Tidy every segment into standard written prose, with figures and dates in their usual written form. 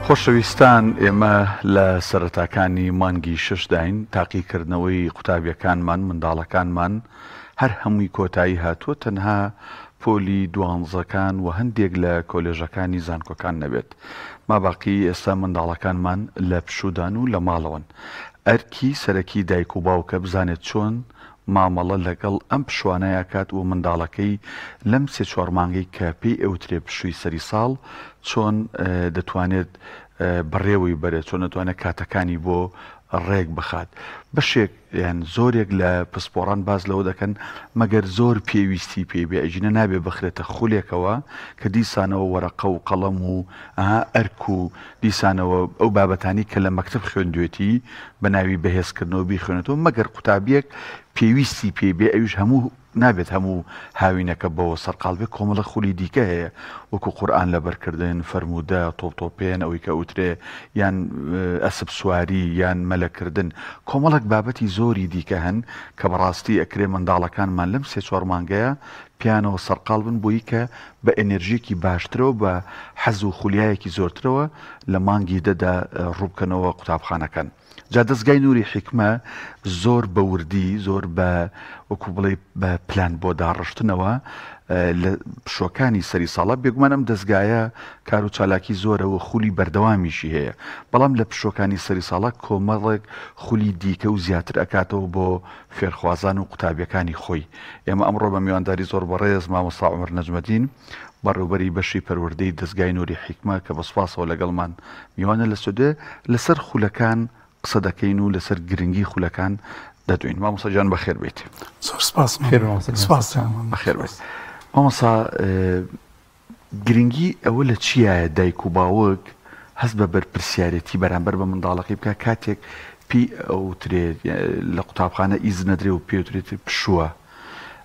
خۆشەویستان ئێمە لە سەرەتاکانی مانگی ششداین تاقیکردنەوەی قوتابیەکانمان منداڵەکانمان هەر هەمووی کۆتایی هاتووە تەنها پۆلی دوانزەکان و هەندێک لە کۆلێژەکانی زانکۆکان نەبێت ماباقی ئێستا منداڵەکانمان لە پشودان و لە ماڵەوەن ئەرکی سەرەکی دایک و باوکە بزانێت چۆن مامەڵە لەگەڵ ئەم پشوانەیە کات و منداڵەکەی لەم سێ چوار مانگەی کە پێی ئەوترێ پشووی سەری ساڵ چۆن دەتوانێت بڕێوەی بەرێت چۆن دەتوانێت کاتەکانی بۆ ڕێک بخات بەشێک یان زۆرێک لە پسپۆڕان باز لەوە دەکەن مەگەر زۆر پێویستی پێی بێ ئەژینە نابێ بخرێتە خولێکەوە کە دیسانەوە وەرەقە و قەڵەم و ئەرک و دیسانەوە ئەو بابەتانی کە لە مەکتب خوێندوێتی بە ناوی بەهێزکردنەوە بیخوێنێتەوە مەگەر قوتابیەک پێویستی پێی بێ ئەویش هەموو نابێت هەموو هاوینەکە بەوە سەرقاڵ بێ کۆمەڵە خولی دیکە هەیە وەکو قورئان لەبەرکردن فەرموودە تۆپتۆپێن ئەوەی کە ئوترێ یان ئەسب سواری یان مەلەکردن کۆمەڵک بابەتی زۆری دیکە هەن کە بەڕاستی ئەکرێ منداڵەکانمان لەم سێ چوار مانگەیە پیانەوە سەرقاڵ بن بۆی کە بە ئەنێرژیکی باشترەوە بە حەز و خولیایەکی زۆرترەوە لە مانگی دەدا ڕووبکەنەوە قوتابخانەکان جا دەستگای نووری حیکمە زۆر بە وردی زۆر بە وەکو بڵێ بە پلان بۆ داڕشتنەوە لە پشۆکانی سەری ساڵە بێگومان ئەم دەستگایە کار و چالاکی زۆرەوە خولی بەردەوامیشی هەیە بەڵام لە پشۆکانی سەری ساڵە کۆمەڵێک خولی دیکە و زیاتر ئەکاتەوە بۆ فێرخوازان و قوتابیەکانی خۆی ئێمە ئەمڕۆ بە میوانداری زۆر بەڕێز مامۆستا عومەر نەجمەدین بەڕێوەبەری بەشی پەروەردەی دەستگای نووری حیکمە کە بەسپاسەوە لەگەڵمان میوانە لە سودێ لەسەر خولەکان قسە دەکەین و لەسەر گرنگی خولەکان دەدوین مامۆستا جان بەخێر بیت زۆر سپاس بەخێر بیت مامۆستا گرنگی ئەوە لە چیایە دایک و باوک هەست بە بەرپرسیارەتی بەرامبەر بە منداڵەکەی بکە کاتێک پێی ئەوترێت لە قوتابخانە ئیز نەدرێ و پێوترێت پشووە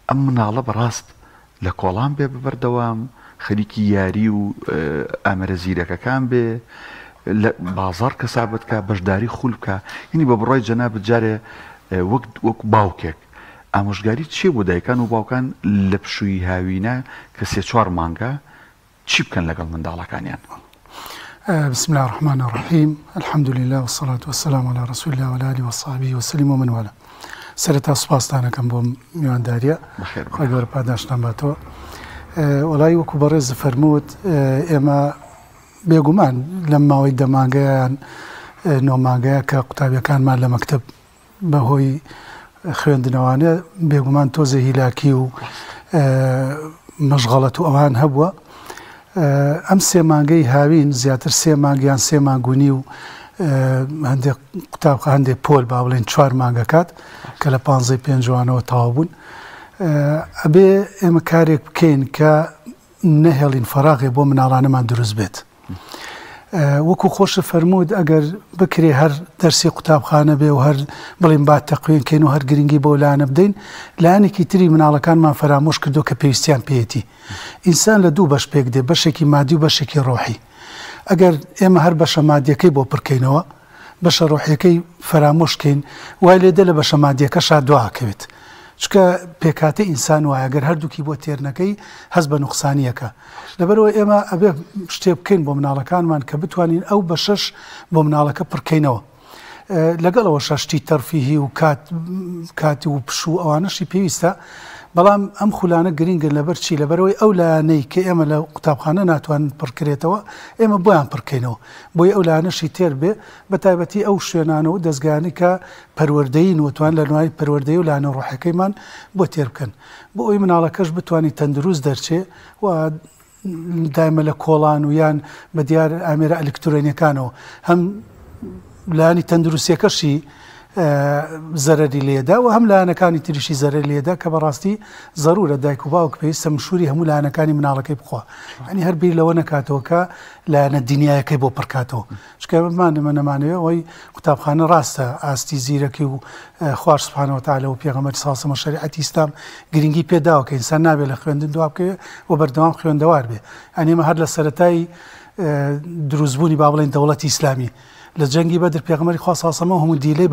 ئەم مناڵە بەڕاست لە کۆڵان بێ ببەردەوام خەریکی یاری و ئامەرە زیرەکەکان بێ لە بازار کەسابەت کە بەشداری خول بکە یعنی بە بڕای جەناب جارێ وەک باوکێک ئامۆژگاری چیە بۆ دایکان و باوکان لە پشووی هاوینە کە سێ چوار مانگە چی بکەن لەگەڵ منداڵەکانیان بسم الله الرحمن الرحيم الحمد لله والصلاة والسلام على رسول الله وعلى آله وصحبه وسلم ومن والاه سەرەتا سوپاسدانەکەم بۆ میوانداریە خۆی گەورە پاداشتان باتەوە وەڵای وەکو بەڕێز فەرمووت ئێمە بێگومان لەم ماوەی دەمانگەیان نۆمانگەیە کە قوتابیەکانمان لە مەکتب بەهۆی خوێندنەوانە بێگومان تۆزە هیلاکی و مەشغەڵەت و ئەوان هەبووە ئەم سێ مانگەی هاوین زیاتر سێ مانگیان سێ مانگونی و هەندێک قوتابخانە هەندێک پۆل با بڵێن چوار مانگەکات کە لە 15 پێنجوانەوە تەواو بوون ئەبێ ئێمە کارێک بکەین کە نەهێڵین فەراغێ بۆ مناڵانەمان دروست بێت وەکو خۆشە فەرموود ئەگەر بکرێ هەر دەرسی قوتابخانە بێ و هەر بڵێن با تەقوێنکەین و هەر گرنگی بۆ لایەنە بدەین لایەنێکی تری مناڵەکانمان فەرامۆش کردو کە پێویستیان پێیەتی ئینسان لە دوو بەش پێک دێ بەشێکی مادی و بەشێکی ڕۆحی ئەگەر ئێمە هەر بەشە مادیەکەی بۆ پڕکەینەوە بەشە ڕۆحیەکەی فەرامۆشکەین وای لێدە لە بەشە مادیەکەشا دواکەوێت چکە پێکاتی ئینسان وایە ئەگەر هەردووکی بۆ تێرنەکەی هەست بە نوقسانیەکە لەبەرەوە ئێمە ئەبێ شتێ بکەین بۆ مناڵەکانمان کە بتوانین ئەو بەشەش بۆ مناڵەکە پڕکەینەوە لەگەڵەوە شەشتی تەرفیهی و کاتی و پشوو ئەوانەشی پێویستە بەڵام ئەم خولانە گرنگن لەبەر چی لەبەرەوەی ئەو لایەنەی کە ئێمە لە قوتابخانە ناتوانن پڕکرێتەوە ئێمە بۆیان پڕکەینەوە بۆی ئەو لایەنەشی تێر بێ بە تایبەتی ئەو شوێنانە و دەستگایانی کە پەروەردەیی نوتوان لە نوای پەروەردەی و لایەنە ڕۆحەکەیمان بۆ تێر بکەن بۆ ئەوی مناڵەکەش بتوانانی تەندروست دەرچێ و دایمە لە کۆڵان و یان بە دیار ئامێرە ئەلکترۆنیەکانەوە هەم لایەنی تەندروستیەکەشی زەرەری لێدا و هەم لایەنەکانی تریشی زەرەر لێدا کە بەڕاستی زەرورە دایک و باوک پێویستە مشوری هەموو لایەنەکانی مناڵەکەی بخوا ئەنی هەر بیر لەوە نەکاتەوە کە لایەنە دنیایەکەی بۆ پڕکاتەوە چکە مانمە نەمانەوە ئەوەی قوتابخانە ڕاستە ئاستی زیرەکی و خوار سوبحانەهو وتعالە و پێغەمبەری ساسەمە شەریعەتی ئیسلام گرنگی پێداوە کە ئینسان نابێت لە خوێندن دوا بکەوێت و بەردەوام خوێندەوار بێ ئەنیمە هەر لە سەرەتایی دروستبوونی با بڵێن دەوڵەتی ئیسلامی لە جەنگی بەدر پێغەمبەری خوا ساسەمە هەموو دیلەی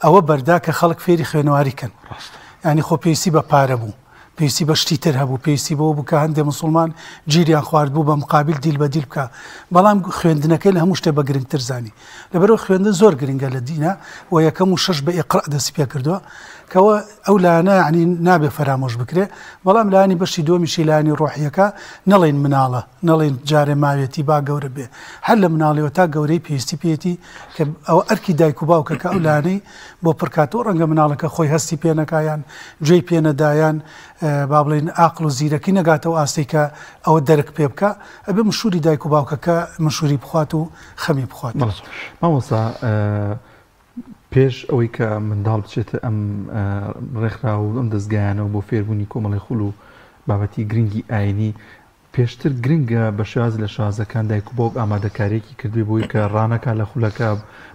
ئەوە بەردا کە خەڵک فێری خوێنەواری کەن ینی خۆ پێویستی بە پارە بوو پێویستی بە شتی تر هەبوو پێویستی بەوە بکە هەندێک مسلمان گیریان خوارد بوو بە مقابل دیل بە دیل بکە بەڵام خوێندنەکەی لە هەموو شتێ بە گرنگتر زانی لەبەرەوە خوێندن زۆر گرنگە لە دینە و یەکەم و شەش بە ئیقرا دەستی پێ کردووە کەەوە ئەو لایەنە ینی نابێ فەرامۆش بکرێ بەڵام لایانی بەشی دۆمیشی لایانی ڕۆحیەکە نەڵێن مناڵە نەڵێن جارێ ماوێتی با گەورە بێ هەر لە مناڵیەوە تا گەورەی پێویستی پێێتی کە ئەوە ئەرکی دایک و باوکە کە ئەو لایەنەی بۆ پڕکاتەوە ڕەنگە مناڵەکە خۆی هەستی پێنەکایان گوێی پێنەدایان با بڵێن عاقڵ و زیرەکی نەگاتەوە ئاستی کە ئەوە دەرک پێ بکە ئەبێ مشوری دایک و باوکەکە مشوری بخوات و خەمی بخوات مامۆستا پێش ئەوەی کە منداڵ بچێتە ئەم ڕێکخرا و ئەم دەستگایانەوە بۆ فێربوونی کۆمەڵی خوڵ و بابەتی گرنگی ئاینی پێشتر گرنگە بە شێواز لە شازەکان دایک و باوک ئامادەکارێکی کردوێ بۆی کە ڕانەکە لە خولەکە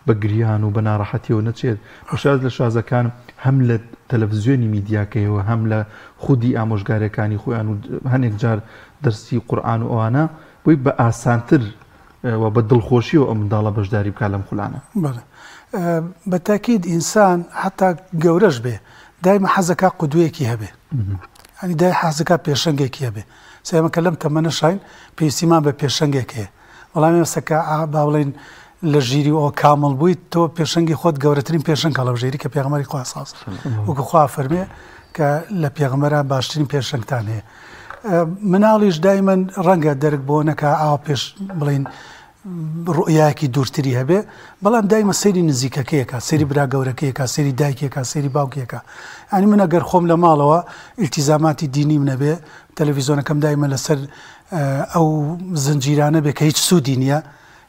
بە گریان و بە ناڕەحەتیەوە نەچێت بە شێواز لە شازەکان هەم لە تەلەڤیزیۆنی میدیاکەیەوە هەم لە خودی ئامۆژگارەکانی خۆیان و هەنێک جار دەرسی قورئان و ئەوانە بۆی بە ئاسانتر و بە دڵخۆشیەوە ئەم منداڵە بەشداری بکات لەم خولانە بە تاکید ئینسان حتا گەورەش بێ دایمە حەزەکە قودوەیەکی هەبێ ئەنی دای حەزەکە پێشەنگێکی هەبێ سێمەکە لەم تەمەنە شاین پێویستیمان بە پێشەنگێک هەیە وەڵامی مەسەکە با بڵێن لە ژیری ئەوە کامەڵ بوویت تۆ پێشەنگی خۆت گەورەترین پێشەنگ لە ژێری کە پێغەمبەری خوا ساس وەکو خوا فەرمێ کە لە پێغەمبەرە باشترین پێشەنگتان هەیە مناڵیش دایمەن ڕەنگە دەرک بۆ نەکە ئاوا پێش بڵێن ڕوئیاکی دوورتری هەبێ بەڵام دایمە سەیری نزیکەکەیەکە سەیری برا گەورەکەیەکە سەیری دایکێکە سەیری باوکێکە ئەنی من ئەگەر خۆم لە ماڵەوە ئیلتیزاماتی دینیم نەبێ تەلەڤیزۆنەکەم دایمە لەسەر ئەو زنجیرانە بێ کە هیچ سوودی نییە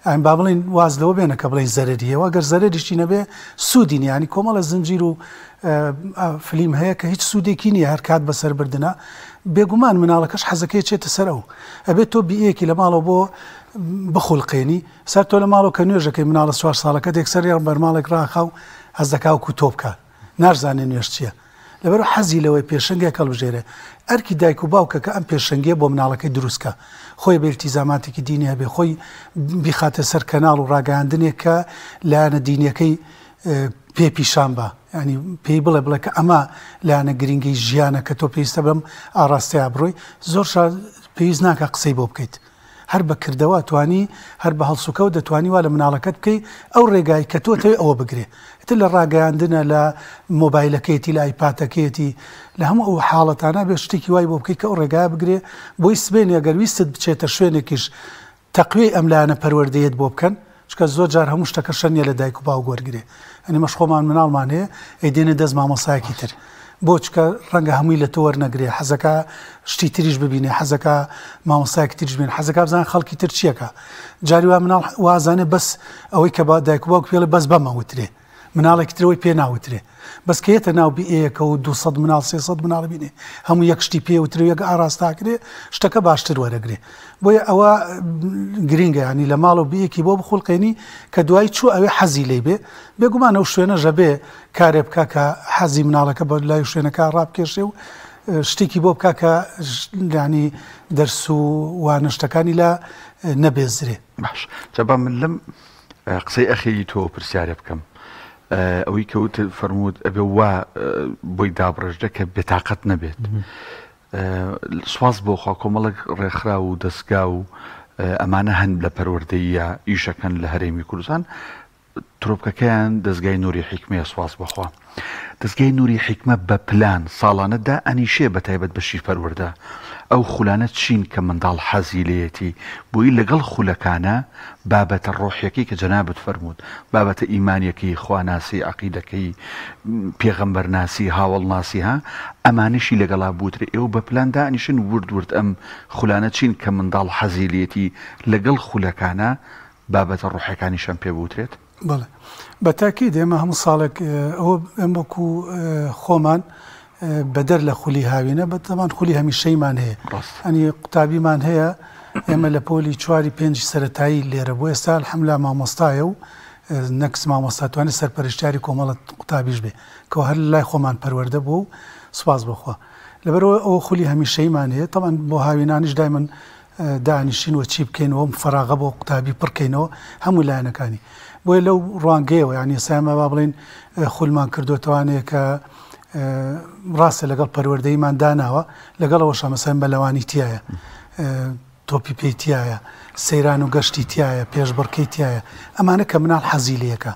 ئەم با بڵین واز لەوە بێنە کە بڵین زەرەریەوە ئەگەر زەرەریشی نەبێ سوودی نیە ینی کۆمەڵە زنجیر و فلیم هەیە کە هیچ سوودێکی نییە هەر کات بەسەر بردنە بێگومان مناڵەکەش حەزەکەی چێتە سەر ئەو ئەبێت تۆ بیەکی لە ماڵەوە بۆ بخولقێنی سەر تۆ لە ماڵەوە کە نوێژەکەی مناڵە 4 ساڵەکە دێکسەر یان بەرماڵێک ڕاخا و هەز دەکا و تۆ بکە نازانێ نوێژ چییە لەبەر حەزی لەوەی پێشەنگێک هەڵبژێرێ ئەرکی دایک و باوکە کە ئەم پێشەنگێ بۆ مناڵەکەی دروستکە خۆی بە ئیلتیزاماتێکی دینی هەبێ خۆی بیخاتە سەر کەناڵ و ڕاگەاندنێک کە لایەنە دینیەکەی پێ پیشان بە ینی پێی بڵێ کە ئەمە لایەنە گرنگی ژیانە کە تۆ پێویستە بەم ئاڕاستەیە بڕۆی زۆر پێویست ناکە قسەی بۆ بکەیت هەر بە کردەوە توانی هەر بە هەڵسوکە و دەتوانی وا لە مناڵەکەت بکەی ئەو ڕێگای کە تۆ تەوێ ئەوە بگرێ تر لە ڕاگەیاندنە لە مۆبایلەکەیەتی لە ئایپاتەکەیەتی لە هەموو ئەو حاڵەتانە بێ شتێکی وای بۆ بکەیت کە ئەو ڕێگای بگرێ بۆی سبێنی ئەگەر ویستت بچێتە شوێنێکیش تەقوی ئەم لایەنە پەروەردەیەت بۆ بکەن چکە زۆر جار هەموو شتەکە شەنیە لە دایک و باوک وەرگرێ ئەنی مەش خۆمان مناڵمان هەیە ئەیدێنە دەست مامۆسایەکی تر بۆ چکە ڕەنگە هەمووی لە تۆ وەرنەگرێ حەزەکە شتی تریش ببینێ حەزەکە مامۆسایەکی تریش بێن حەزەکە بزان خەڵکی تر چیەکە جاری وا مناڵ وازانێ بەس ئەوەی کە دایک و باوک پێڵێ بەس بەمەوترێ مناڵێکی ترەوەی پێ ناوترێ بەس کەیەتە ناو بیەیەکە و 200 مناڵ 300 مناڵ بینێ هەموو یەک شتی پێوتر یەک ئاراستاکرێ شتەکە باشتر وەرەگرێ بۆیە ئەوە گرینگە ینی لە ماڵ و بیەکی بۆ بخولقێنی کە دوای چوو ئەوێ حەزی لێ بێ بێگومان ئەو شوێنەژە بێ کارێ بکە کە حەزی مناڵەکە بە لای شوێنەکە ڕابکێشێ و شتێکی بۆ بکە کە ینی دەرس و وانشتەکانی لە نەبێزرێ باش جەبا من لەم قسەی ئەخێی تۆ پرسیارە بکەم ئەوەی کەوت فەرموود ئەبێ وا بۆی دابڕژدە کە بێتاقەت نەبێت سواز بۆ خوا کۆمەڵک ڕێکخرا و دەستگا و ئەمانە هەن لە پەروەردەیە ئیشەکەن لە هەرێمی کوردستان ترۆپکەکەیان دەستگای نووری حیکمەیە سواز بخوا دەستگای نووری حیکمە بە پلان ساڵانەدا ئەنیشێ بە تایبەت بەشی پەروەردە ئەو خولانە چین کە منداڵ حەزی لێتی بۆی لەگەڵ خولەکانە بابەتە ڕۆحیەکەی کە جەنابەت فەرموود بابەتە ئیمانیەکەی خواناسی عەقیدەکەی پێغەمبەرناسی هاوڵناسی ها ئەمانشی لەگەڵا بوترێ ئێوە بە پلاندا ئەنیشن ورد ئەم خولانە چین کە منداڵ حەزی لێتی لەگەڵ خولەکانە بابەتە ڕۆحیەکانیشان پێ بوترێت بەڵێ بە تاکید ئێمە هەموو ساڵێک ئەوە ئەم وەکو خۆمان بەدەر لە خولی هاوینە بەتەمان خولی هەمیشەیمان هەیە ئەنی قوتابیمان هەیە ئێمە لە پۆلی 4-5 سەرەتایی لێرە بۆ ئێستا الحەمدوللا مامۆستایە و نەکس مامۆستاتوانێت سەرپەرشتیاری کۆمەڵە قوتابیش بێ کە هەر لای خۆمان پەروەردە بوو و سوپاس بخوا لەبەرەوە ئەوە خولی هەمیشەیمان هەیە تەمان بۆ هاوینانیش دایمەن دانیشین و چی بکەینەوە فەراغە بۆ قوتابی پڕکەینەوە هەموو لایەنەکانی بۆیە لەو ڕوانگەیەوە یعنی ئێستا ئێمە با بڵێن خولمان کردوتەوانەیە کە ڕاستە لەگەڵ پەروەردەیمان داناوە لەگەڵەوەش مەسەن بەلەوانی تایە تۆپی پێی تایە سەیران و گەشتی تایە پێشبڕکەی تایە ئەمانە کە مناڵ حەزی لەکە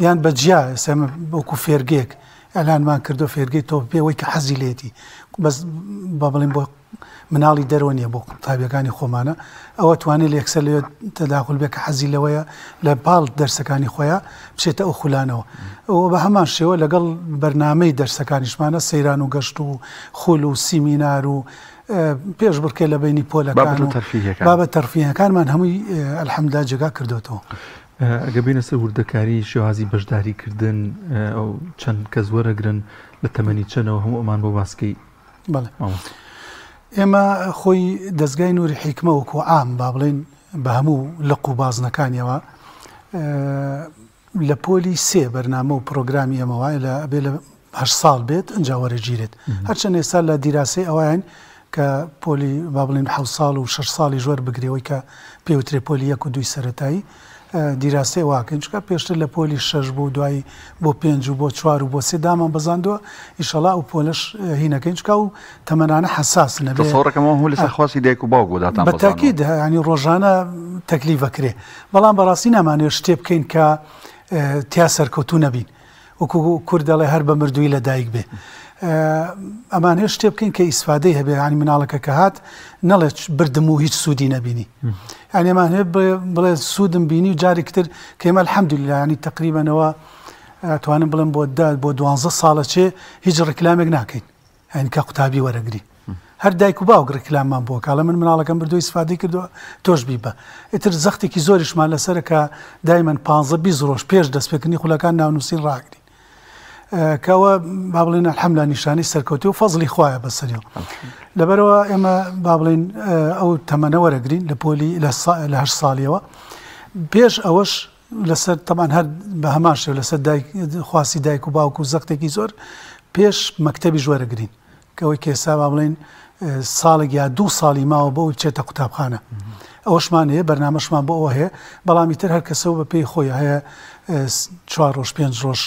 یان بەجیا سەمە وەکو فێرگێک ئەلانمان کردو فێرگەی تۆ پێوەی کە حەزی لێتی بەس بە بڵێن بۆ مناڵی دەرەوە نیە بۆ قوتابیەکانی خۆمانە ئەوە توانێت لە یەکسەر لێ تەداخل بێ کە حەزی لەوەیە لە پاڵ دەرسەکانی خۆیان بچێتە ئەو خولانەوە ئەوە بە هەمان شێوە لەگەڵ بەرنامەی دەرسەکانیشمانە سەیران و گەشت و خول و سیمینار و پێش بڕکێ لە بینی پۆلەکان و بابەت تەرفیهەکانمان هەمووی ئەلحەمدولیلا جێگا کردوێتەوە. ئەگە بینە سەر وردەکاری شێوازی بەشداریکردن ئەو چەند کەس وەرەگرن لە تەمەنی چەنەوە هەموو ئەمان بۆ باسکەی بەڵێ ئێمە خۆی دەستگای نووری حیکمە وەکو عام با بڵێن بە هەموو لەق و بازنەکانیەوە لە پۆلی سێ بەرنامە و پرۆگرامی ئەمەوە لە بێ لە 8 ساڵ بێت ئەنجا وەرەگیرێت هەرچەند ئێستا لە دیراسی ئەویان کە پۆلی با بڵێن 7 ساڵ و 6 ساڵی ژۆر بگرێەوەی کە پێوترێ پۆلی 1 و 2 سەرەتایی دیراسی واکەن چکە پێشتر لە پۆلی 6 بوو دوای بۆ 5 و بۆ 4 و بۆ 3 دامان بەزاندووە ئیشەڵا و پۆلش هینەکەین چکە و تەمەنانە حساس نەبێت سەڕەکەمەوە لەسەر خواسی دایک و باوک بۆداتان بەتاکید ینی ڕۆژانە تەکلیفەکرێ بەڵام بەڕاستی نامانێت شتێ بکەین کە تیا سەرکەوتوو نەبین وەکو کورد دەڵێ هەر بە مردووی لە دایک بێ ئەمان هێش شتێ بکەین کە ئیسفادەی هەبێ ینی مناڵەکە کە هات نەڵێت بردم و هیچ سوودی نەبینی ینی ئەمان هەیە بڵێ سوودم بینی و جارێکتر کەمە الحەمدولیلا ینی تقریبەنەوە توانم بڵێم بۆ 12 ساڵە چێ هیچ ڕێکلامێک ناکەین ینی کە قوتابی وەرەگری هەر دایک و باوک ڕێکلاممان بۆ کاڵە من مناڵەکەم بردو ئیسفادەی کردووە تۆش بیبە ئیتر زەختێکی زۆریشمان لەسەرە کە دایمەن 15-20 ڕۆژ پێش دەستپێکردنی خولەکان ناونووسین ڕاگرین کەوە با بڵێن الحەمدولیلا نیشانەی سەرکەوتی و فەزلی خوایە بەسەریەوە لەبەرەوە ئێمە با بڵێن ئەو تەمەنە وەرەگرین لە پۆلی لە 8 ساڵیەوە پێش ئەوەش لەسەر تەمان هەر بە هەمان شێوە لەسەر خواسی دایک و باوک و زەختێکی زۆر پێش مەکتەبی وەرەگرین کەوەی کێسا با بڵێن ساڵێک یا 2 ساڵی ماوە بۆ بچێتە قوتابخانە ئەوەشمان هەیە بەرنامەشمان بۆ ئەوە هەیە بەڵامی تر هەر کەسەوە بە پێی خۆی هەیە 4 ڕۆژ 5 ڕۆژ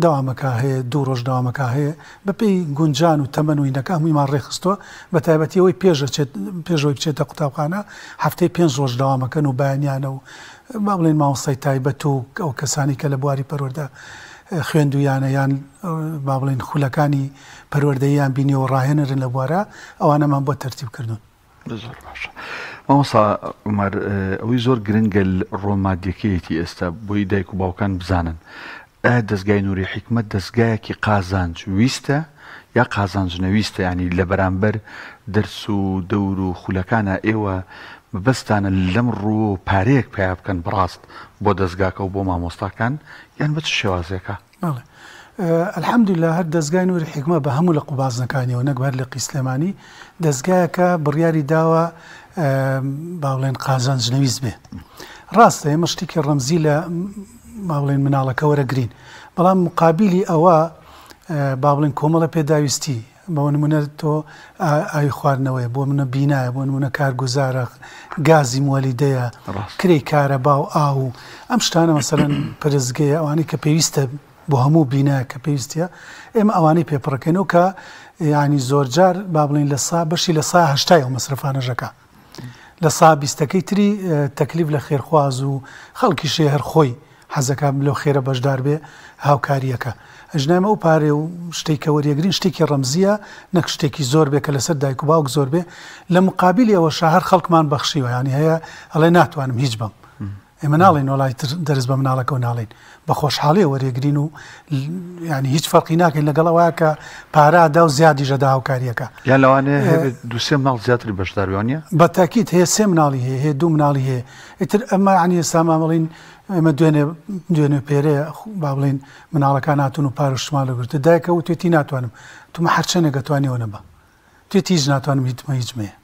داوامەکە هەیە 2 ڕۆژ داوامەکە هەیە بە پێی گونجان و تەمەن و هینەکە هەموویمان ڕێخستووە بە تایبەتی ئەوەی پێشەوەی بچێتە قوتابخانە هەفتەی 5 ڕۆژ داوامەکەن و بەیانیانە و با بڵێن مامۆستای تایبەت و ئەو کەسانی کە لە بواری پەروەردە خوێندویانە یان با بڵێن خولەکانی پەروەردەییان بینیەوە ڕاهێنەرن لە بوارە ئەوانەمان بۆ تەرتیب کردوون. زۆر باشە مامۆستا عومەر ئەوەی زۆر گرنگە ڕۆمادیەکەیەتی ئێستا بۆی دایک و باوکان بزانن دەستگای نووری حیکمەت دەستگایەکی قازانج ویستە یا قازانج نەویستە ینی لە بەرامبەر دەرس و دەور و خولەکانە ئێوە بەستانە لەم ڕوو پارەیەک پیا بکەن بڕاست بۆ دەستگاکە و بۆ مامۆستاکان یان بە چ شێوازێکە؟ الحەمدولیلا هەر دەستگای نووری حیکمە بە هەموو لە قوبازنەکانیەوە نەک هەر لە قیسلێمانی دەستگایەکە بڕیاری داوە با بڵێن قازانج نەویست بێ ڕاستە ئێمە شتێکی ڕەمزی لە با بڵێن مناڵەکە وەرەگرین بەڵام مقابلی ئەوە با بڵێن کۆمەڵە پێداویستی بۆ نمونە تۆ ئاوی خواردنەوەیە بۆ منە بینایە بۆ نمونە کارگوزارە گازی مۆلیدەیە کرێی کارە باو ئاو ئەم شتانە مەسەرەن پرزگەیە ئەوانەی کە پێویستە بۆ هەموو بینایە کە پێویستە ئێمە ئەوانەی پێپڕەکەینەوە کە یعنی زۆرجار با بڵێن لە بەشی لە سا هەشتای مەسرفانەژەکە لە سا 20ەکەی تری تەکلیف لە خێرخواز و خەڵکی شێ هەر خۆی حەزەکە لەو خێرە بەشدار بێ هاوکاریەکە ئەژنامە ئەو پارێ و شتێکە وەریەگرین شتێکی ڕەمزیە نەک شتێکی زۆر بێ کە لەسەر دایک و باوک زۆر بێ لە مقابلی ئەوە شەهر خەڵکمان بەخشیوە ینی هەیە ئەڵێ ناتوانم هیچ بەم ئێمە ناڵێن وڵای دەرز بە مناڵەکە و ناڵێن بە خۆشحاڵی وەریەگرین و ینی هیچ فەرقی ناکەین لەگەڵ ئەوەیە کە پارادا و زیادی ژەدا هاوکاریەکە یان لەوانەیە هەبێت 2-3 مناڵ زیاتری بەشداروانە بەتاکید هەیە 3 مناڵی هەیە 2 مناڵی هەیە ئیتر ئەمە عنی ئێستا مامەڵین ئەمە دوێنێ پێرەیە با بڵێن مناڵەکان هاتون و پارۆشتمان لەگرتە دایکە و توێتی ناتوانم تومە هەرچەندێک دەتوانیەوە نەبە توێتی هیچ ناتوانم هیچمەیە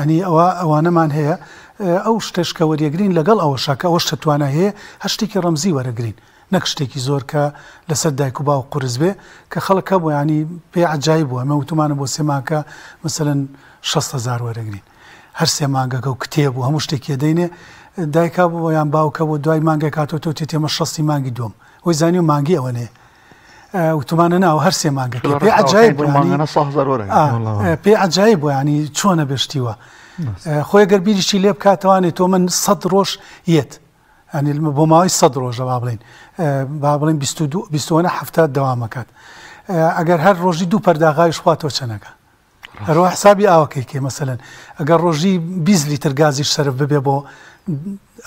ینی ئەوانەمان هەیە ئەو شتێشکە وەریەگرین لەگەڵ ئەوە شاکە ئەوە شتتوانە هەیە هەر شتێکی ڕەمزی وەرەگرین نەک شتێکی زۆر کە لەسەر دایک و باوک قورس بێ کە خەڵکە بۆ ینی پێ عەجایب بووە ئەمە وتمانە بۆ 3 مانگە مەسەلەن 6,000 وەرەگرین هەر 3 مانگەکە و کتێب و هەموو شتێکی دەینێ دایکا بۆ یان باوکە بۆ دوای مانگای کاتۆ تۆ تێمە 6 مانگی دوم وەی زانی و مانگی ئەوەنێ وتمانە ناو هەر سێ مانگەکە پێ عجایب پێ عجایب بوو ینی چۆنە بێشتیوە خۆی گەر بیریشی لێ بکاتەوانێت تۆ من 100 ڕۆژ یەت ینی بۆ ماوەی 100 ڕۆژە با بڵین 22 هەفتات دەوامەکات ئەگەر هەر ڕۆژی 2 پەرداغاویش خواتەوە چەنەکە هەروە حسابی ئاوەکەیکێ مەسەلەن ئەگەر ڕۆژی 20 لیتر گازیش سەرف ببێ بۆ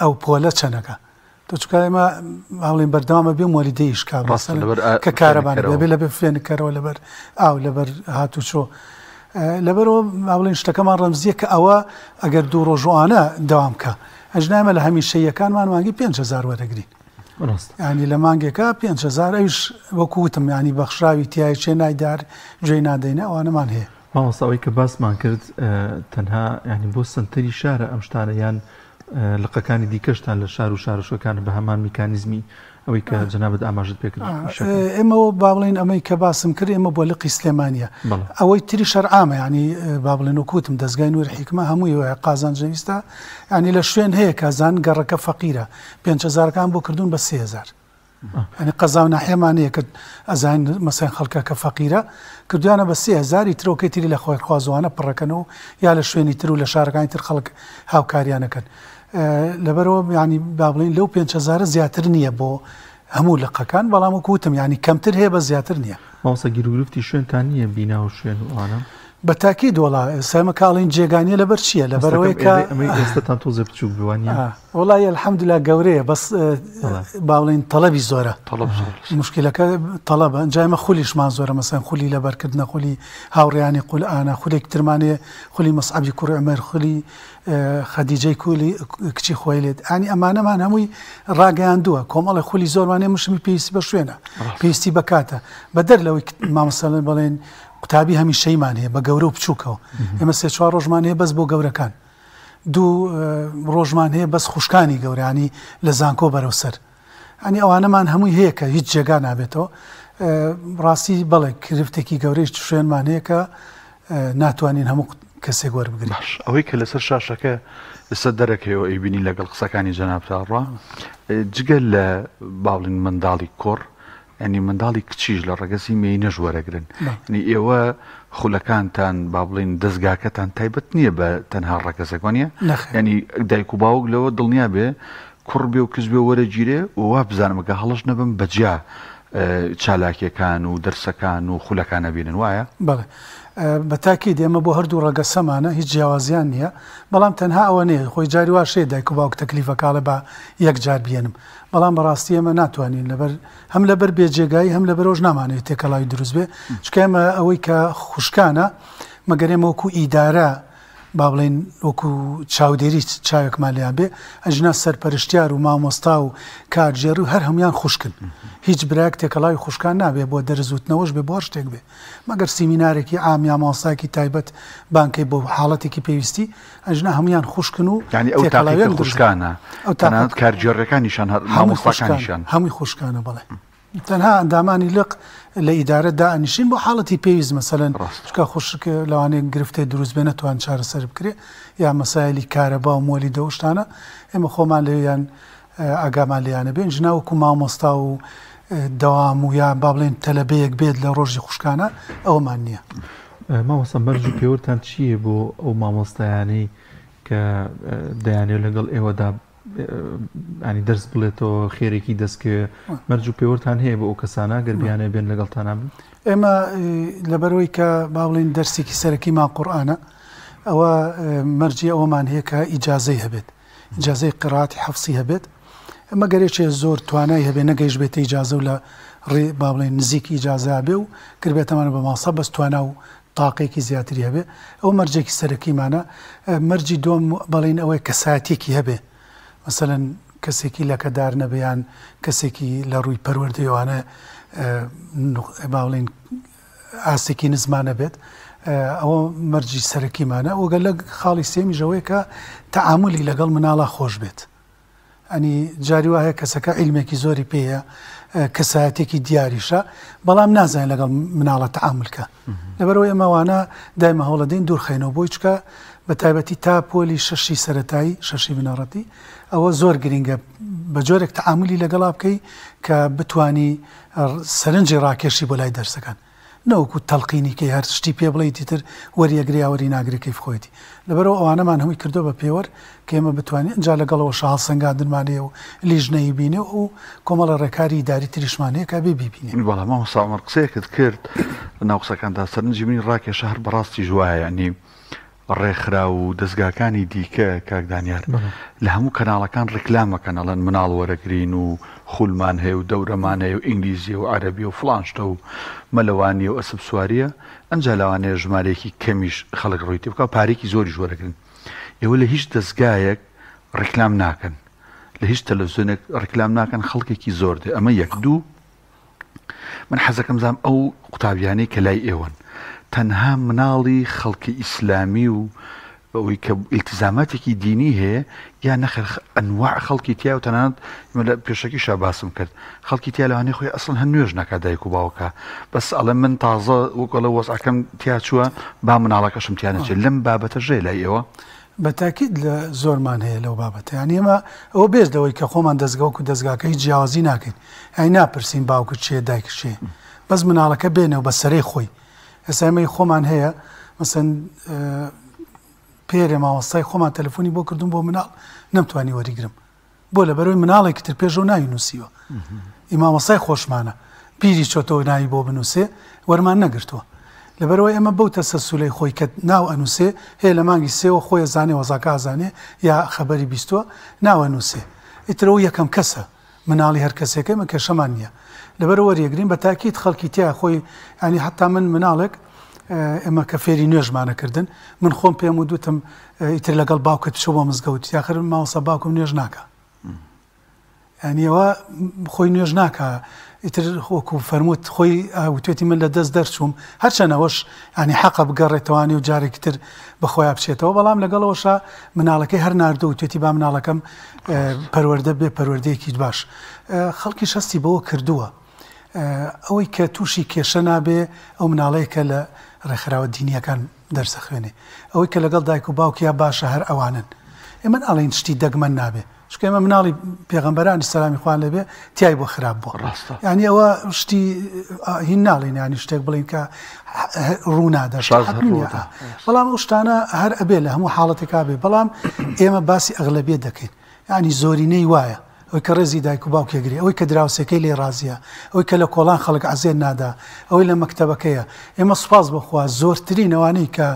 ئەو پۆلە چەنەکە تۆ چکە ئێمە هەڵین بەردەوامە بێ مۆلیدەیش کە کارەبان بێ لەبێ فێنکەرەوە لەبەر ئاو لەبەر هاتوچۆ لەبەرەوە بڵین شتەکەمان ڕەمزیە کە ئەوە ئەگەر 2 ڕۆژوانە دەوام کە ئەژنامە لە هەمیشەیەکانمان مانگی 5,000 وەرەگرین ینی لە مانگێکە 5,000 ئەوش وەکوتم ینی بەخشراوی تیای چێ نایدار گوێی نادەینە ئەوانەمان هەیە مامۆستاەوەی کە باسمان کرد تەنها ینی بۆ سنتەری شارە ئەم شتانە یان لقەکانی دیکەشتان لە شار و شارشەکان بە هەمان میکانیزمی ئەوەی کە جەنابەت ئاماژت پێکرد ئێمەوە با بڵین ئەمەی کە باسم کرد ئێمە بۆ لقی سلێمانیە ئەوەی تری شەرعامە ینی با بڵێن وکوتم دەستگای نوێر حیکمە هەمووی قازان جەویستە ینی لە شوێن هەیە کازان گەڕەکە فەقیرە 5,000کان بۆ کردوون بە 3,000 ینی قەزاو ناحێمانەیە کە ئەزان مەسەن خەڵکە کە فەقیرە کردویانە بە 3,000 ترۆکەی تری لە خۆی خوازوانە پڕەکەنەوە یا لە شوێنی تر و لە شارەکانی تر خەڵک هاوکاریانەکەن لەبەرەوە ینی با بڵین لەو 5,000 زیاتر نییە بۆ هەموو لقەکان بەڵام وەکوتم ینی کەمتر هەیە بە زیاتر نییە ماوەسە گیرروفتی شوێنتان نییە بینا و شوێن وانە بە تاکی دۆڵا سەمە کاڵین جێگانیە لەبەر چییە لەبەرەوەی کە ئێستاتان تۆزە بچوو بوانە وڵی الحەمدلله گەورەیە بەس باڵین تەڵەبی زۆرە مشکلەکە تەڵەبە ئەنجامە خولیشمان زۆرە مەسەن خولی لەبەرکردنە خولی هاوڕیانی قولئانە خولێک ترمانێ خولی مەسعەبی کوڕی عومەر خولی خەدیجەی کولی کچی خۆی لێت ئانی ئەمانەمان هەمووی ڕاگەیاندووە کۆمەڵی خولی زۆرمانێ مشمی پێویستی بە شوێنە پێویستی بکاتە بەدەر لەوەی مامەسەڵێن بڵێن قوتابی هەمیشەیمان هەیە بە گەورە و بچووکەوە ئێمە 3-4 ڕۆژمان هەیە بەس بۆ گەورەکان 2 ڕۆژمان هەیە بەس خوشکانی گەورانی لە زانکۆ بەرەو سەر ئەنی ئەوانەمان هەمووی هەیە کە هیچ جێگا نابێتەوە ڕاستی بەڵێ کرفتێکی گەورەی شوێنمان هەیە کە ناتوانین هەموو کەسێک وەربگرین ئەوەی کە لەسەر شاشەکە لەسەر دەرەکەوە ئەیبینی لەگەڵ قسەکانی جەنابتاڕوا جگەل لە باڵین منداڵی کوڕ ینی منداڵی کچیش لە ڕێگەسی مێینەش وەرەگرن نی ئێوە خولەکانتان با بڵین دەستگاکەتان تایبەت نییە بە تەنها ڕێگەزەکانە ینی دایک و باوک لەوە دڵنیا بێ کوڕ بێ و کەس بێ وەرەگیرێ وا بزانمەکە هەڵش نەبم بەجیا چالاکیەکان و دەرسەکان و خولەکانە بینن وایە بەڵێ بە تاکی دێمە بۆ هەردوو ڕەگە سەمانە هیچ جیاوازیان نییە بەڵام تەنها ئەوە نێ خۆی جاری واشێ دایک و باوک تەکلیفەکاڵە بە یەک جار بێنم بەڵام بەڕاستی ئێمە ناتوانین لەبەر هەم لەبەر بێجێگایی هەم لەبەر ڕۆژ نامانێت تێکەڵاوی دروست بێ چکە ئێمە ئەوەی کە خوشکانە مەگەرێمە وەکو ئیدارە با بڵێن وەکو چاودێری چاوێکمان لیان بێ ئەژنا سەرپەرشتیار و مامۆستا و کارژێر و هەر هەمویان خوشکن هیچ براک تێکەڵاوی خوشکان نابێ بۆ دەرزوتنەوەش بێ بۆ شتێک بێ مەگەر سیمینارێکی عام یا مامۆستاکی تایبەت بانکەی بۆ حاڵەتێکی پێویستی ئەژنا هەمویان خوشکن و ینی ئەو تاقیکە خوشکانە تەنانەت کارژێڕەکانیشان مامۆستاکانیشان هەمووی خوشکانە بڵێ تەنها ئەندامانی لق لە ئیدارە دائنیشین بۆ حاڵەتی پێویست مەسەلەن چکە خوشک لەوانەیە گرفتێ دروست بێ نەتوان چارەسەر بکرێ یا مەسایلی کارەبا و مۆلی دەوشتانە ئێمە خۆمان لێیان ئاگامان لێیانە بێن ژناوەکو مامۆستا و دەوام و یا با بڵێن تەلەبەیەک بێت لە ڕۆژی خوشکانە ئەوەمان نییە مامۆستا مەرج و پێوەتان چییە بۆ ئەو مامۆستایانەی کە دەیانێت لەگەڵ ئێوەدا ینی دەرس بڵێتەوە خێرێکی دەستکەوێ مەرج و پێوەتان هەیە بۆ ئەو کەسانە گەربیانە بێن لەگەڵتانە بن ئێمە لەبەرەوەی کە با بڵێن دەرسێکی سەرەکیمان قورئانە ئەوە مەرجی ئەوەمان هەیە کە ئیجازەی هەبێت ئیجازەی قراءەتی حەفسی هەبێت ئەمە گەرێکێ زۆر توانای هەبێ نەگەیشت بێتە ئیجازە و لە ڕێ با بڵێن نزیک ئیجازە بێ و کردبێتەمانە بە ماسە بەس توانە و تاقێکی زیاتری هەبێ ئەو مەرجێکی سەرەکیمانە مەرجی دۆم بەڵێن ئەوەی کەسایەتێکی هەبێ مثلەن کەسێکی لەکەدار نەبیان کەسێکی لە ڕووی پەروەردەیەوانە با بڵێن ئاسێکی نزمانە بێت ئەوە مەرجی سەرەکیمانە وەگەر لە خاڵی سێمیژەوەی کە تەعاملی لەگەڵ مناڵە خۆش بێت ئەنی جاری وایە کەسەکە عیلمێکی زۆری پێیە کەسایەتێکی دیاریشە بەڵام نازانین لەگەڵ مناڵە تەعاملکە لەبەرەوەی ئەمەوانە دایمە هەوڵەدەین دوورخەینەوە بۆی چکە بە تایبەتی تا پۆلی شەشی سەرەتایی شەشی بنەڕەتی ئەوە زۆر گرنگە بە جۆرێک تەعاملی لەگەڵا بکەی کە بتانی سەرنجی ڕاکێشی بۆ لای دەرسەکان نەوەکو تەڵقینی کە هەر شتی پێ بڵێیتی تر وەریەگریاوەری ناگرەکەی فخۆیەتی لەبەرەوە ئەوانەمان هەمووی کردو بە پێوەەر کە ئێمە بتوانین ئەجا لەگەڵەوە شاڵ سنگاندنمانەیە و لیژنەی بینێ و کۆمەڵە ڕێکاری داری تریشمانەیە کا بێ بیبینێ بەڵام ساڵمەر قسەیەکت کرد ناو قسەکاندا سەرنجی منی ڕاکێشە هەر بەڕاستی جوایە ینی ڕێکخرا و دەستگاکانی دیکە کاکدانیار لە هەموو کەناڵەکان ڕێکلامەکەن ئەڵەن مناڵ وەرەگرین و خولمان هەیە و دەورەمان هەیە و ئینگلیزیە و عەرەبی و فڵانشتە و مەلەوانی و ئەسب سواریە ئەنجا لەوانەیە ژمارەیەکی کەمیش خەڵک ڕوویتی بکە پارێکی زۆری وەرەگرن ئێوە لە هیچ دەستگایەک ڕێکلام ناکەن لە هیچ تەلەڤیزیۆنێک ڕێکلام ناکەن خەڵکێکی زۆر دێ ئەمە یەک دوو من حەزەکەم زانم ئەو قوتابیانەی کە لای ئێوەن تەنها مناڵی خەڵکی ئیسلامی و ئەوەی کە ئیلتیزاماتێکی دینی هەیە یا نەخێر ئەنواع خەڵکی تیا و تەنانەت لە پێشەکیشا باسم کرد خەڵکی تیا لەوانەیە خۆی ئەسڵ هەر نوێژ ناکات دایک و باوکە بەس ئەڵێ من تازە وەکڵە وەزعەکەم تیا چووە با مناڵەکەشم تیا نەچێت لەم بابەتە ژێ لای ئێوە بە تاکید لە زۆرمان هەیە لەو بابەتە یانی ئێمە ئەوە بێزدەوەی کە خۆمان دەستگەوەکو دەستگاکە هیچ جیاوازی ناکەین ئەی ناپرسین باوکت چێ دایک چێ بەس مناڵەکە بێنەوە بە سەرەی خۆی ئێسامەی خۆمان هەیە مەسەن پێرێ ماوەستای خۆمان تەلەفۆنی بۆ کردوم بۆ مناڵ نەمتوانی وەریگرم بۆ لە بەرەوەی مناڵێکی تر پێشەوە ناوی نووسیوە ئیمامەسای خۆشمانە پیری چۆتەوە ناوی بۆ بنووسێ وەرمان نەگرتووە لەبەرەوەی ئەمە بەو تەسەسولەی خۆی کە ناو ئەنووسێ هەیە لە مانگی سێوە خۆی زانێ وەزاکە ئازانێ یا خەبەری بیستووە ناوە نووسێ ئیترەوە یەکەم کەسە مناڵی هەر کەسێکەکە مە کێشەمان نییە لەبەر وەریەگرین بە تاکید خەڵکی تیا خۆی ینی حتا من مناڵێک ئێمە کە فێری نوێژمانەکردن من خۆم پێم و دوتم ئیتر لەگەڵ باوکت بچۆ بۆ مزگەوت یاخر ماوەسە باوکم نوێژ ناکە ینی ئەوە خۆی نوێژ ناکە ئیتر وەکو فەرمووت خۆی وتێتی من لە دەست دەرچووم هەرچەنەوەش ینی حەقە بگەڕێتەوانی و جارێکی تر بەخۆیان بچێتەوە بەڵام لەگەڵەوەشە مناڵەکەی هەر ناردە وتێتی با مناڵەکەم پەروەردە بێ پەروەردەیەکی باش خەڵکی شەستی بەوە کردووە ئەوەی کە تووشی کێشە نابێ ئەو مناڵەیەکە لە ڕێکخراوە دینیەکان دەرسە خوێنێ ئەوەی کە لەگەڵ دایک و باوکیا باشە هەر ئەوانن ئێمە ئەڵێن شتی دەگمەن نابێ چکە ئێمە مناڵی پێغەمبەرانی سەلامی خوان لەبێ تیای بۆ خراپ بووە یعنی ئەوە شتی هین ناڵێن ینی شتێک بڵین کە ڕوونادەش بەڵام ئەو شتانە هەر ئەبێ لە هەموو حاڵەتێکا بێ بەڵام ئێمە باسی ئەغلەبیەت دەکەین ینی زۆرینەی وایە ئەوەی کە ڕێزی دایک و باوکێگری ئەوەی کە دراوسەکەی لێ ڕازیە ئەوەی کە لە کۆڵان خەڵک عەزێر نادا ئەوەی لە مەکتەبەکەیە ئێمە سوپاس بخوا زۆرترین ئەوانەی کە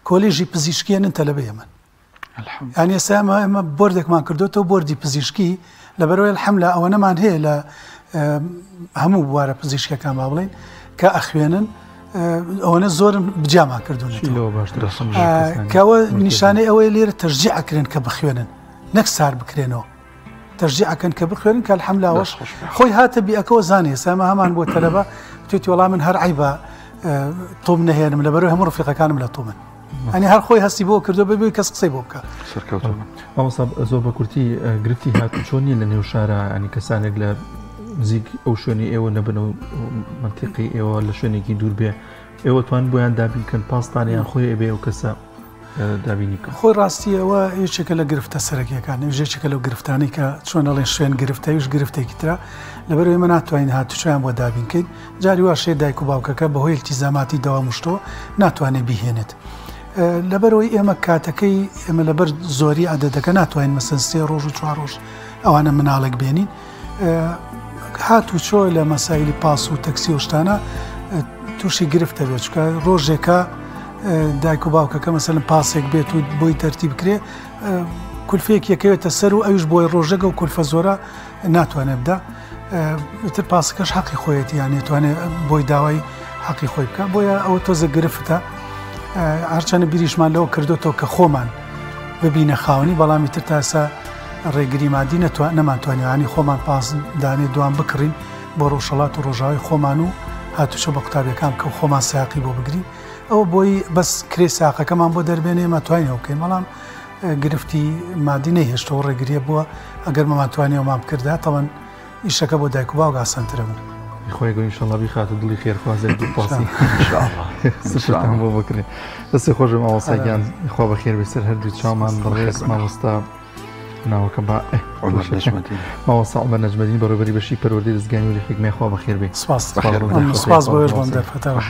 کۆلێژی پزیشکیێنن تەلەبەیە من ینی ئێستا ئێمە بۆردێکمان کردوتەوە بۆردی پزیشکی لەبەرەوەی الحەمدلە ئەوە نەمان هەیە لە هەموو بوارە پزیشکەکان با بڵێن کە ئەخوێنن ئەوەنە زۆرم بجامان کردوونەوە کەەوە نیشانەی ئەوەی لێرە تەشجیعەکردن کە بخوێنن نەک سار بکرێنەوە تەشجیعەکەن کە بخوێنن کە الحەمدلەوەش خۆی هاتە بیئەکەوە زانێ ئێستا هەمان بۆ تەلەبە توێتی وەڵام من هەر عیبە تۆم نەهێنم لەبەرەوەی هەموو ڕفیقەکانم لە تۆمن ئەنی هەر خۆی هەستی بۆ کردو ببێ کەس قسەی بۆ بکە مامۆستا زۆر بە کورتی گرفتی هاتو چۆنیە لە نێو شارە ئەنی کەسانێک لە نزیک ئەو شوێنی ئێوە نەبن و منتیقی ئێوە لە شوێنێکی دوور بێ ئێوە توان بۆیان دابینکەن پاستانیان خۆی ئەبێ و کەسە دابینی خۆی ڕاستیەوە یەکێکە لە گرفتە سەرەکیەکان ژێکێکە لەو گرفتانەی کە چۆن ئەڵێن شوێن گرفتەویش گرفتێکی ترە لەبەرەوەی ئێمە ناتوانین هاتوچیان بۆ دابینکەین جاری وا شێ دایک و باوکەکە بەهۆی التیزاماتی دەوامشتەوە ناتوانێت بیهێنێت لەبەرەوەی ئێمە کاتەکەی ئێمە لەبەر زۆری عەدەدەکە ناتوانین مەسەن 3 ڕۆژ و 4 ڕۆژ ئەوانە مناڵێک بێنین هاتوچۆ لە مەسایلی پاس و تەکسی و شتانە تووشی گرفتە بێت چکە ڕۆژێکە دایک و باوکەکە مەسەن پاسێک بێت و بۆی تەرتیب بکرێ کولفەیەک یەکەوێتە سەر و ئەویش بۆی ڕۆژەکە و کولفە زۆرە ناتوانێت بدا ئیتر پاسەکەش حەقی خۆیەتی یان نێتوانێت بۆی داوای حەقی خۆی بکە بۆیە ئەوە تۆزە گرفتە هەرچەنە بیریشمان لەوە کردوتەوە کە خۆمان ببینە خاوەنی بەڵامی تر تاسە ڕێگری مادی نەمانتوانیانی خۆمان پاس دانێ دوان بکڕین بۆ ڕۆژهەڵات و ڕۆژاوی خۆمان و هاتوچە بە قوتابیەکان کە خۆمان ساقی بۆ بگرین ئەوە بۆی بەس کرێ ساقەکەمان بۆ دەربێنێ ماتوانینەوە بکەین بەڵام گرفتی مادی نەیهێشتەوە ڕێگریە بووە ئەگەر مەمانتوانیەوەمان بکردا تەوەن ئیشەکە بۆ دایک و باوک ئاسانترە بوو خۆی گەۆ ئینشەڵڵا بیخاتە دڵی خێرخوازێک دوو پاسی سشتان بۆ بکرێن دەستی خۆشم ئاوەساگیان خوا بەخێر بێ سەر هەردوو چاومان بەڕێز مامۆستا ناوەکە با ماوەستا عومەر نەجمەدین بەڕێوەبەری بەشی پەروەردەی دەستگاینی و حکمەی خوا بەخێر بێ سپاس بۆ ئێش بۆم دەرفەتەوە